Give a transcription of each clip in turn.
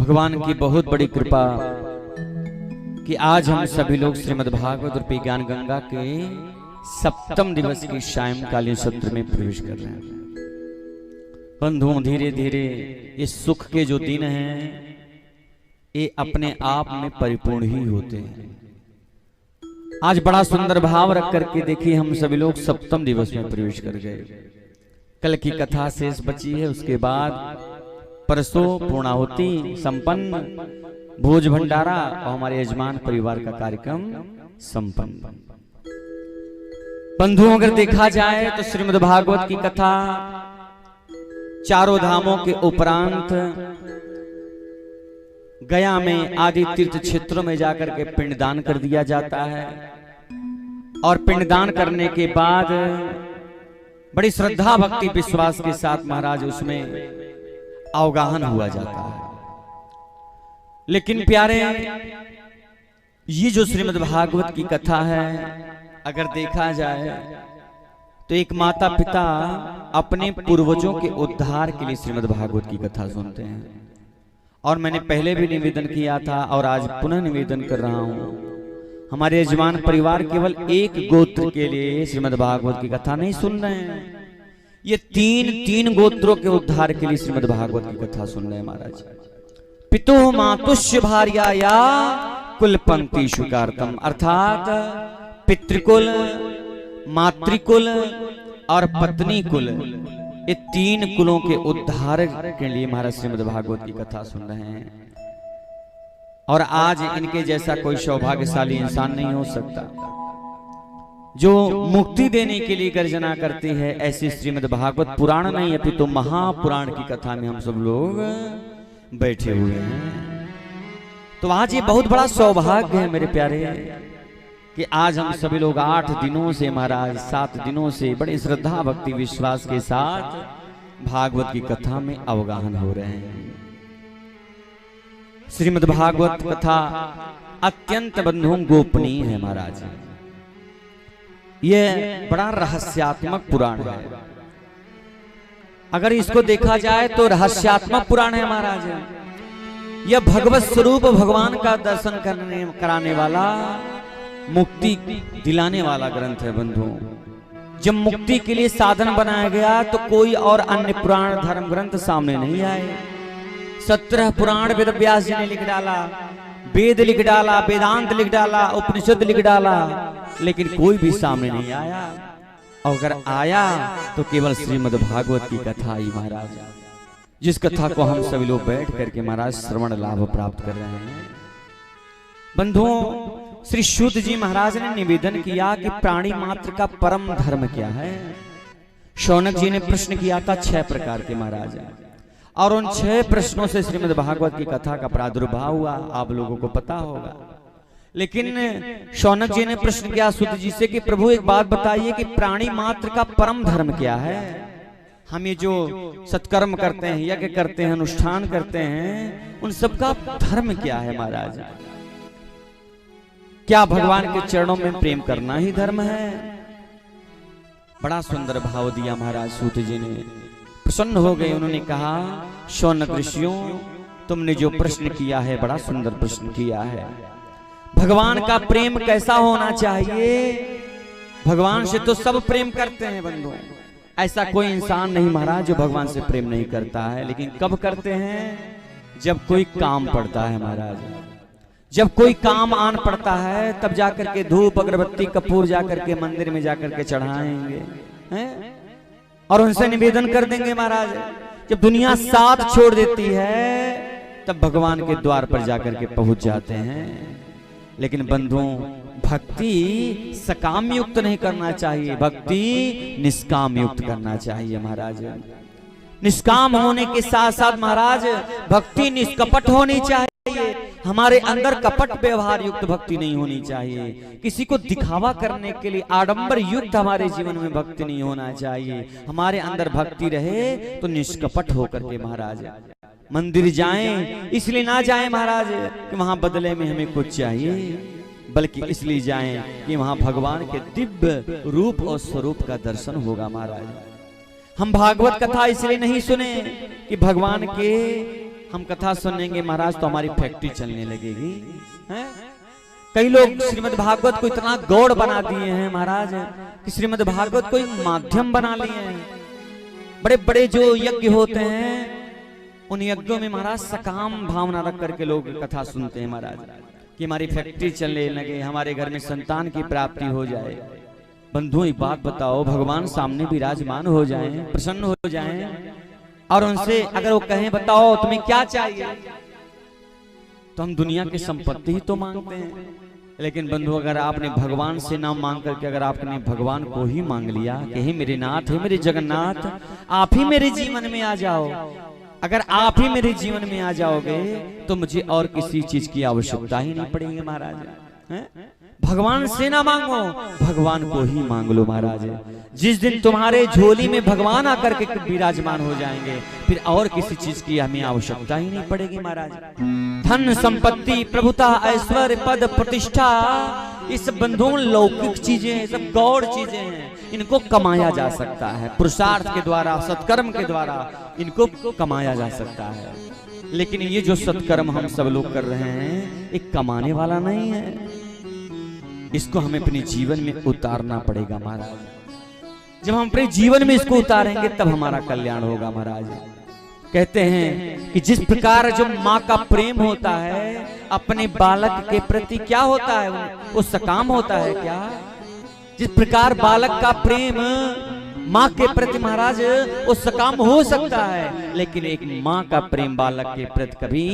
भगवान की बहुत बड़ी कृपा कि आज हम सभी लोग श्रीमद् भागवत रूपी ज्ञान गंगा के सप्तम दिवस की सायंकालीन सत्र में प्रवेश कर रहे हैं। बंधुओं, धीरे धीरे ये सुख के जो दिन हैं ये अपने आप में परिपूर्ण ही होते हैं। आज बड़ा सुंदर भाव रख करके देखिए, हम सभी लोग सप्तम दिवस में प्रवेश कर गए। कल की कथा शेष बची है, उसके बाद परसों पूर्णाहुति संपन्न, भोज भंडारा और हमारे यजमान परिवार का कार्यक्रम संपन्न। बंधुओं, अगर देखा जाए तो श्रीमद् भागवत की कथा चारों धामों के उपरांत गया में आदि तीर्थ क्षेत्रों में जाकर के पिंडदान कर दिया जाता है और पिंडदान करने के बाद बड़ी श्रद्धा भक्ति विश्वास के साथ महाराज उसमें अवगाहन हुआ जाता है। लेकिन प्यारे, ये जो श्रीमद् भागवत की कथा है अगर देखा जाए तो एक माता पिता अपने पूर्वजों के उद्धार के लिए श्रीमद् भागवत की कथा सुनते हैं। और मैंने पहले भी निवेदन किया था और आज पुनः निवेदन कर रहा हूं, हमारे यजमान परिवार केवल एक गोत्र के लिए श्रीमद् भागवत की कथा नहीं सुन रहे हैं, ये तीन गोत्रों के उद्धार के लिए श्रीमद् भागवत की कथा सुन रहे हैं महाराज। पितु मातुष्य भार्याया कुल पंक्ति शुकारतम, अर्थात पितृकुल, मातृकुल और पत्नी कुल, ये तीन कुलों के उद्धार के लिए महाराज श्रीमद् भागवत की कथा सुन रहे हैं। और आज इनके जैसा कोई सौभाग्यशाली इंसान नहीं हो सकता जो मुक्ति देने के लिए गर्जना करती है। ऐसी श्रीमद् भागवत पुराण नहीं अपितु महापुराण की कथा में हम सब लोग बैठे हुए हैं। तो आज ये बहुत बड़ा सौभाग्य है मेरे प्यारे कि आज हम सभी लोग 8 दिनों से महाराज 7 दिनों से बड़ी श्रद्धा भक्ति विश्वास के साथ भागवत की कथा में अवगाहन हो रहे हैं। श्रीमद् भागवत कथा अत्यंत बंधुओं गोपनीय है महाराज। यह बड़ा रहस्यात्मक पुराण है। अगर इसको देखा जाए तो रहस्यात्मक पुराण है महाराज। यह भगवत स्वरूप भगवान का दर्शन कराने वाला, मुक्ति दिलाने वाला ग्रंथ है बंधुओं। जब मुक्ति के लिए साधन बनाया गया तो कोई और अन्य पुराण धर्म ग्रंथ सामने नहीं आए। 17 पुराण वेद व्यास जी ने लिख डाला, वेद लिख डाला, वेदांत लिख डाला, उपनिषद लिख डाला, लेकिन कोई भी सामने नहीं आया। और अगर आया तो केवल श्रीमद् भागवत की कथा ही महाराज, जिस कथा को हम सभी लोग बैठ करके महाराज श्रवण लाभ प्राप्त कर रहे हैं। बंधुओं, श्री शुद्ध जी महाराज ने निवेदन किया कि प्राणी मात्र का परम धर्म क्या है। शौनक जी ने प्रश्न किया था 6 प्रकार के महाराज, और उन 6 प्रश्नों से श्रीमद् भागवत की कथा का प्रादुर्भाव हुआ, आप लोगों को पता होगा। लेकिन शौनक जी ने प्रश्न किया शुद्ध जी से कि प्रभु एक बात बताइए कि प्राणी मात्र का परम धर्म क्या है। हम ये जो सत्कर्म करते हैं, यज्ञ करते हैं, अनुष्ठान करते हैं, उन सबका धर्म क्या है महाराज। क्या भगवान के चरणों में प्रेम करना ही धर्म है? बड़ा सुंदर भाव दिया महाराज। सूत जी ने प्रसन्न हो गए। उन्होंने कहा, शौनक ऋषियों, तुमने जो प्रश्न किया है बड़ा सुंदर प्रश्न किया है। भगवान का प्रेम कैसा होना चाहिए? भगवान से तो सब प्रेम करते हैं बंधुओं, ऐसा कोई इंसान नहीं महाराज जो भगवान से प्रेम नहीं करता है। लेकिन कब करते हैं? जब कोई काम पड़ता है महाराज। जब कोई काम आन पड़ता है तब जाकर के धूप अगरबत्ती कपूर जाकर के मंदिर में जाकर के चढ़ाएंगे हैं? और उनसे निवेदन कर देंगे महाराज। जब दुनिया साथ छोड़ देती है तब भगवान के द्वार पर जाकर के पहुंच जाते हैं। लेकिन बंधुओं, भक्ति सकाम युक्त नहीं करना चाहिए, भक्ति निष्काम युक्त करना चाहिए महाराज। निष्काम होने के साथ साथ महाराज भक्ति निष्कपट होनी चाहिए। हमारे अंदर कपट व्यवहार युक्त भक्ति नहीं होनी चाहिए। किसी को दिखावा करने के लिए आडंबर युक्त हमारे जीवन में भक्ति नहीं होना चाहिए। हमारे अंदर भक्ति रहे तो निष्कपट होकर के महाराज मंदिर जाएं, इसलिए ना जाएं महाराज कि वहां बदले में हमें कुछ चाहिए, बल्कि इसलिए जाएं कि वहां भगवान के दिव्य रूप और स्वरूप का दर्शन होगा महाराज। हम भागवत कथा इसलिए नहीं सुने कि भगवान के हम कथा सुनेंगे महाराज तो हमारी फैक्ट्री चलने लगेगी, हैं? कई लोग श्रीमद् भागवत को इतना गौड़ बना दिए हैं महाराज कि श्रीमद् भागवत को एक माध्यम बना लिए हैं। बड़े बड़े जो यज्ञ होते हैं उन यज्ञों में महाराज सकाम भावना रख करके लोग कथा सुनते हैं महाराज कि हमारी फैक्ट्री चलने लगे, हमारे घर में संतान की प्राप्ति हो जाए। बंधुओं एक बात बताओ, भगवान सामने विराजमान हो जाएं, प्रसन्न हो जाएं और उनसे अगर वो कहें बताओ तुम्हें क्या चाहिए, तो हम दुनिया की संपत्ति ही तो मांगते हैं। लेकिन बंधु अगर आपने भगवान से नाम मांग करके अगर आपने भगवान को ही मांग लिया कि हे मेरे नाथ, हे मेरे जगन्नाथ, आप ही मेरे जीवन में आ जाओ, अगर आप ही मेरे जीवन में आ जाओगे तो मुझे और किसी चीज की आवश्यकता ही नहीं पड़ेगी महाराज। हैं? भगवान से ना मांगो, भगवान को ही मांग लो महाराज। जिस दिन तुम्हारे झोली में भगवान आकर के विराजमान हो जाएंगे फिर और किसी चीज की हमें आवश्यकता ही नहीं पड़ेगी महाराज। धन संपत्ति प्रभुता ऐश्वर्य पद प्रतिष्ठा ये सब बंधुओं लौकिक चीजें हैं, सब गौड़ चीजें हैं। इनको कमाया जा सकता है पुरुषार्थ के द्वारा, सत्कर्म के द्वारा इनको कमाया जा सकता है। लेकिन ये जो सत्कर्म हम सब लोग कर रहे हैं एक कमाने वाला नहीं है, इसको हमें अपने जीवन में उतारना पड़ेगा महाराज। जब हम अपने जीवन में इसको उतारेंगे तब हमारा कल्याण होगा महाराज। कहते हैं कि जिस प्रकार जो माँ का प्रेम होता है अपने बालक के प्रति क्या होता है, वो सकाम होता है क्या? जिस प्रकार बालक का प्रेम माँ के प्रति महाराज वो सकाम हो सकता है, लेकिन एक माँ का प्रेम बालक के प्रति कभी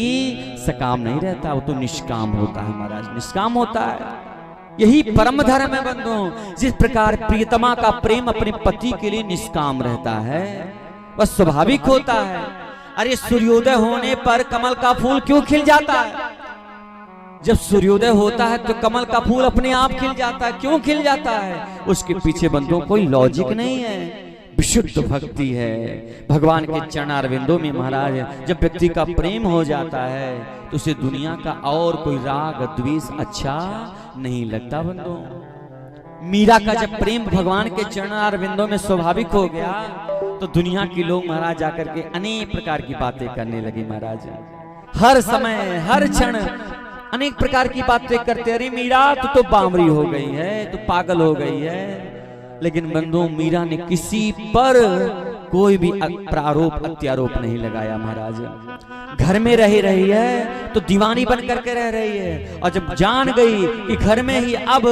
सकाम नहीं रहता, वो तो निष्काम होता है महाराज, निष्काम होता है। यही परम धर्म है बंधुओं। जिस प्रकार प्रियतमा का प्रेम अपने पति के लिए निष्काम रहता है वह स्वाभाविक होता है। अरे सूर्योदय होने पर कमल का फूल क्यों खिल जाता है? जब सूर्योदय होता है तो कमल का फूल अपने आप खिल जाता है। क्यों खिल जाता है? उसके पीछे बंधुओं कोई लॉजिक नहीं है, विशुद्ध भक्ति है भगवान के चरणारविंदों में महाराज। जब व्यक्ति का प्रेम हो जाता है तो उसे दुनिया का और कोई राग द्वेष अच्छा नहीं लगता बंधुओं। मीरा का जब प्रेम भगवान के चरणारविंदों में स्वाभाविक हो गया तो दुनिया के लोग महाराज जाकर के अनेक प्रकार की बातें करने लगे महाराज। हर समय हर क्षण अनेक प्रकार की बातें करते, अरे मीरा तो बावरी हो गई है, तो पागल हो गई है। लेकिन बंधुओं मीरा ने किसी पर कोई भी प्रारोप अत्यारोप नहीं लगाया महाराज। घर में रह रही है तो दीवानी बन करके रह रही है, और जब जान गई कि घर में ही अब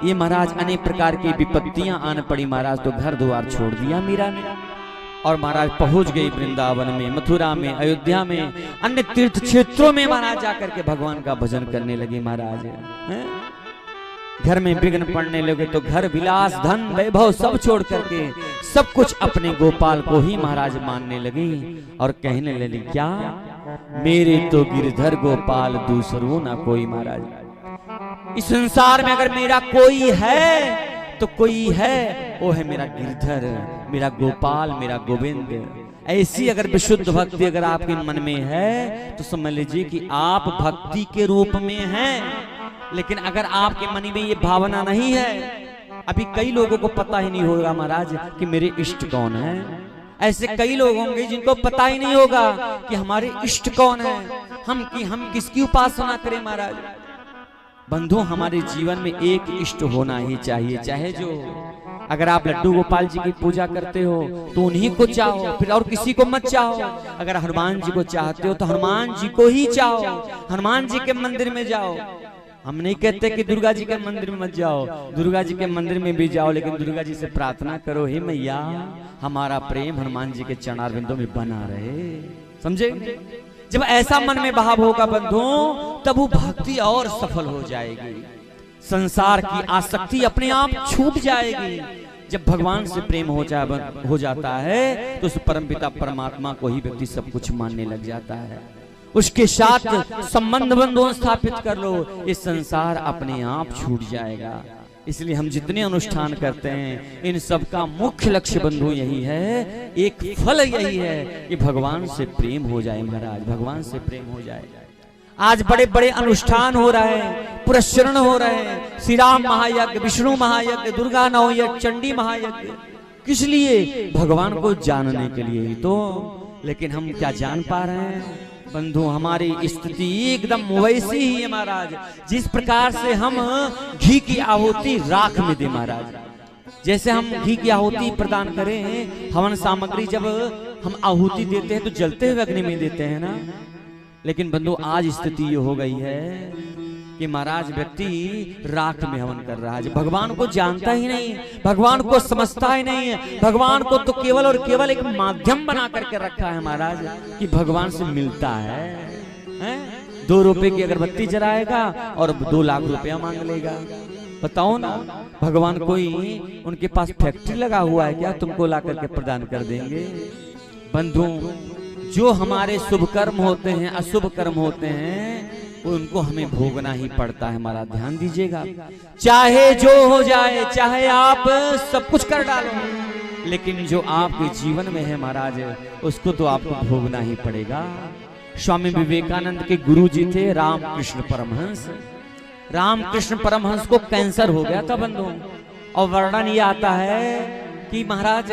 ये महाराज अनेक प्रकार की विपत्तियां आन पड़ी महाराज, तो घर द्वार छोड़ दिया मीरा ने और महाराज पहुंच गई वृंदावन में, मथुरा में, अयोध्या में, अन्य तीर्थ क्षेत्रों में महाराज जाकर के भगवान का भजन करने लगी महाराज। घर में विघ्न पड़ने लगे तो घर विलास धन वैभव सब छोड़ करके सब कुछ अपने गोपाल को ही महाराज मानने लगी और कहने लगी क्या मेरे तो गिरधर गोपाल दूसरों ना कोई महाराज। इस संसार में अगर मेरा कोई है तो कोई है, वो है मेरा गिरधर, मेरा गोपाल, मेरा गोविंद। ऐसी अगर विशुद्ध भक्ति अगर आपके मन में है तो समझ लीजिए कि आप भक्ति के रूप में हैं। लेकिन अगर आपके मन में ये भावना नहीं है, अभी कई लोगों को पता ही नहीं होगा महाराज कि मेरे इष्ट कौन है। ऐसे कई लोग होंगे जिनको पता ही नहीं होगा कि हमारे इष्ट कौन है, हम किसकी उपासना करें महाराज। बंधु हमारे जीवन में एक इष्ट होना ही चाहिए, चाहे जो अगर आप लड्डू गोपाल जी की पूजा करते हो तो उन्हीं को चाहो, फिर और किसी को मत चाहो। अगर हनुमान जी को चाहते हो तो हनुमान जी को ही चाहो, हनुमान जी के मंदिर में जाओ। हम नहीं कहते कि दुर्गा जी के मंदिर में मत जाओ, दुर्गा जी के मंदिर में भी जाओ, लेकिन दुर्गा जी से प्रार्थना करो हे मैया हमारा प्रेम हनुमान जी के चरणारविंदों में बना रहे। समझे? जब ऐसा मन में भाव होगा बंधुओं तब वो भक्ति और सफल हो जाएगी, संसार की आसक्ति अपने आप छूट जाएगी। जब भगवान से प्रेम हो जाता है तो उस परमपिता परमात्मा को ही व्यक्ति सब कुछ मानने लग जाता है। उसके साथ संबंध बंधुओं स्थापित कर लो, इस संसार अपने आप छूट जाएगा। इसलिए हम जितने अनुष्ठान करते हैं इन सब का मुख्य लक्ष्य बंधु यही है, एक फल यही है कि भगवान से प्रेम हो जाए महाराज, भगवान से प्रेम हो जाए। आज बड़े बड़े अनुष्ठान हो रहे हैं, पुरस्चरण हो रहे हैं, श्री राम महायज्ञ, विष्णु महायज्ञ, दुर्गा नवयज्ञ, चंडी महायज्ञ। किस लिए? भगवान को जानने के लिए ही तो। लेकिन हम क्या जान पा रहे हैं? बंधु हमारी स्थिति एकदम वैसी ही है महाराज, जिस प्रकार से हम घी की आहुति राख में दे महाराज। जैसे हम घी की आहुति प्रदान करें, हवन सामग्री जब हम आहुति देते हैं तो जलते हुए अग्नि में देते हैं ना। लेकिन बंधु आज स्थिति ये हो गई है कि महाराज व्यक्ति राख में हवन कर रहा है, भगवान को जानता ही नहीं, भगवान को समझता ही नहीं है। भगवान को तो केवल और केवल एक माध्यम बना करके रखा है महाराज कि भगवान से मिलता है। 2 रुपए की अगरबत्ती जलाएगा और 2 लाख रुपया मांग लेगा। बताओ ना, भगवान कोई उनके पास फैक्ट्री लगा हुआ है क्या तुमको ला करके प्रदान कर देंगे? बंधु जो हमारे शुभ कर्म होते हैं, अशुभ कर्म होते हैं, उनको हमें भोगना ही पड़ता है महाराज, ध्यान दीजिएगा। चाहे जो हो जाए, चाहे आप सब कुछ कर डालो, लेकिन जो आपके जीवन में है महाराज, उसको तो आपको भोगना ही पड़ेगा। स्वामी विवेकानंद के गुरु जी थे रामकृष्ण परमहंस। रामकृष्ण परमहंस को कैंसर हो गया था बंधु, और वर्णन ये आता है कि महाराज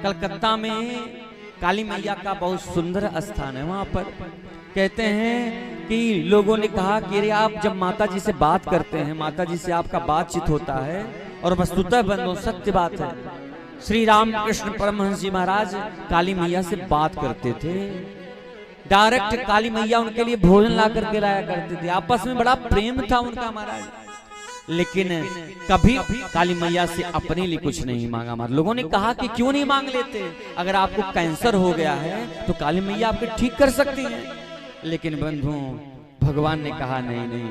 कलकत्ता में काली मैया का बहुत सुंदर स्थान है। वहां पर कहते हैं कि लोगों ने कहा कि अरे आप जब माता जी से बात करते हैं, माता जी से आपका बातचीत होता है, और वस्तुतः बंधु सत्य बात है, श्री रामकृष्ण परमहंस जी महाराज काली मैया से बात करते थे। डायरेक्ट काली मैया उनके लिए भोजन ला करके लाया करते थे, आपस में बड़ा प्रेम था उनका महाराज। लेकिन कभी काली मैया से अपने लिए कुछ नहीं मांगा महाराज। लोगों ने कहा कि क्यों नहीं मांग लेते, अगर आपको कैंसर हो गया है तो काली मैया आपको ठीक कर सकती है। लेकिन बंधु भगवान ने कहा नहीं नहीं,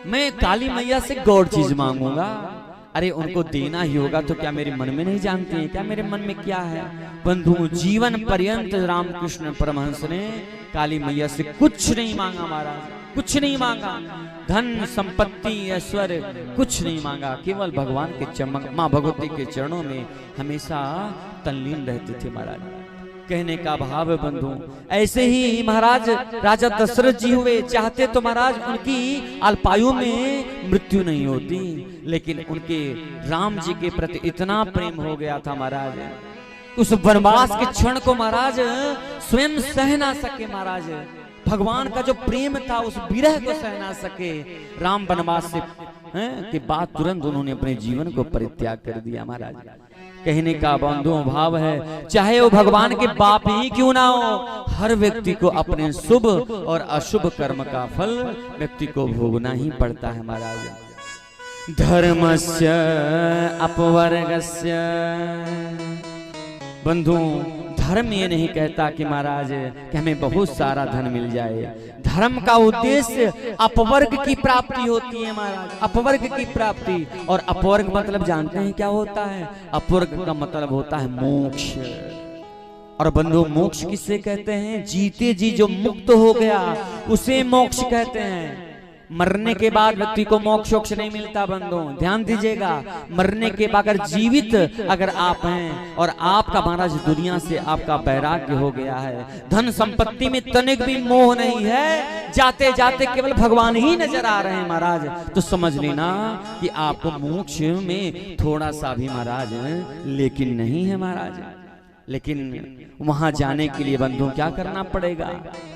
मैं काली मैया से गौर चीज मांगूंगा। अरे उनको देना ही होगा तो क्या मेरे मन में नहीं जानते हैं क्या मेरे मन में क्या है? बंधु जीवन पर्यंत रामकृष्ण परमहंस ने काली मैया से कुछ नहीं मांगा महाराज, कुछ नहीं मांगा, धन संपत्ति ऐश्वर्य कुछ नहीं मांगा, केवल भगवान के चमक माँ भगवती के चरणों में हमेशा तल्लीन रहते थे महाराज। कहने का भाव है बंधु, ऐसे ही महाराज राजा दशरथ जी हुए, चाहते तो महाराज उनकी अल्पायु में मृत्यु नहीं होती, लेकिन उनके राम जी के प्रति इतना प्रेम हो गया था महाराज, उस वनवास के क्षण को महाराज स्वयं सह ना सके महाराज। भगवान का जो प्रेम था उस विरह को सह ना सके। राम वनवास से के बाद तुरंत उन्होंने अपने जीवन को परित्याग कर दिया महाराज। कहने का बंधु भाव है, चाहे वो भगवान के बाप ही क्यों ना हो, हर व्यक्ति को अपने शुभ और अशुभ कर्म का फल व्यक्ति को भोगना ही पड़ता है महाराज। धर्मस्य अपवर्गस्य, बंधु धर्म ये नहीं कहता कि महाराज कि हमें बहुत सारा धन मिल जाए। धर्म का उद्देश्य अपवर्ग की प्राप्ति होती है महाराज, अपवर्ग की प्राप्ति। और अपवर्ग मतलब जानते हैं क्या होता है? अपवर्ग का मतलब होता है मोक्ष। और बंधु मोक्ष किसे कहते हैं? जीते जी जो मुक्त हो गया उसे मोक्ष कहते हैं। मरने के बाद व्यक्ति को मोक्ष नहीं मिलता बंधु, ध्यान दीजिएगा। मरने के बाद अगर जीवित अगर आप हैं और आपका महाराज दुनिया से आपका वैराग्य हो गया है, धन संपत्ति में तनिक भी मोह नहीं है, जाते जाते केवल भगवान ही नजर आ रहे हैं महाराज, तो समझ लेना कि आपको मोक्ष में थोड़ा सा भी महाराज लेकिन नहीं है महाराज। लेकिन वहां जाने के लिए बंधु क्या करना पड़ेगा?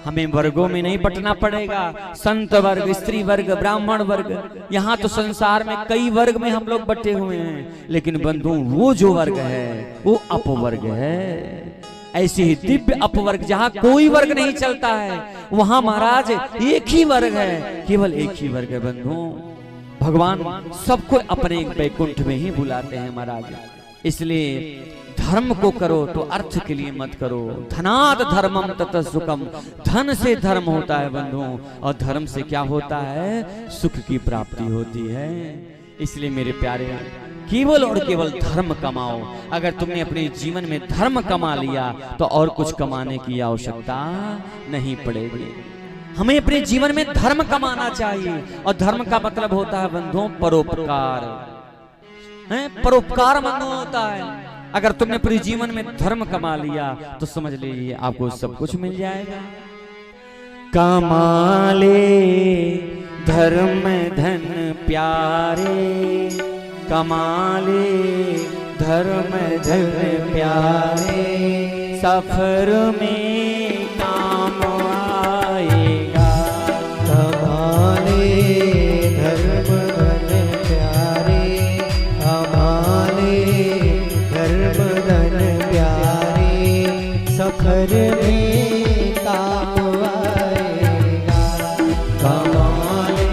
हमें वर्गों में नहीं बंटना पड़ेगा, संत वर्ग, स्त्री वर्ग, ब्राह्मण वर्ग। यहाँ तो संसार में कई वर्ग में हम लोग बटे हुए हैं, लेकिन बंधु वो जो वर्ग है वो अपवर्ग है। ऐसे ही दिव्य अपवर्ग जहाँ कोई वर्ग नहीं चलता है, वहां महाराज एक ही वर्ग है, केवल एक ही वर्ग है बंधु। भगवान सबको अपने वैकुंठ में ही बुलाते हैं महाराज। इसलिए धर्म को करो तो अर्थ के लिए मत करो। धनात् धर्मम ततः सुखम, धन से धर्म होता है बंधु, और धर्म से क्या होता है? सुख की प्राप्ति होती है। इसलिए मेरे प्यारे केवल और केवल धर्म कमाओ। अगर तुमने अपने जीवन में धर्म कमा लिया तो और कुछ कमाने की आवश्यकता नहीं पड़ेगी। हमें अपने जीवन में धर्म कमाना चाहिए, और धर्म का मतलब होता है बंधुओं परोपकार। परोपकार बंधु होता है। अगर तुमने पूरे जीवन में धर्म कमा लिया तो समझ लीजिए आपको सब कुछ मिल जाएगा। कमा ले धर्म धन प्यारे, कमा ले धर्म धन प्यारे, सफर में काम सफर में काम आएगा। कमाले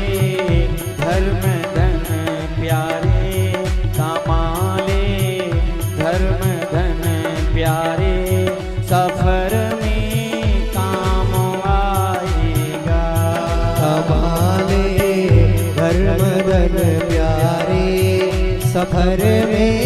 धर्म धन प्यारे, कमाले धर्म धन प्यारे, सफर में काम आएगा। कमाले धर्म धन प्यारे, सफर में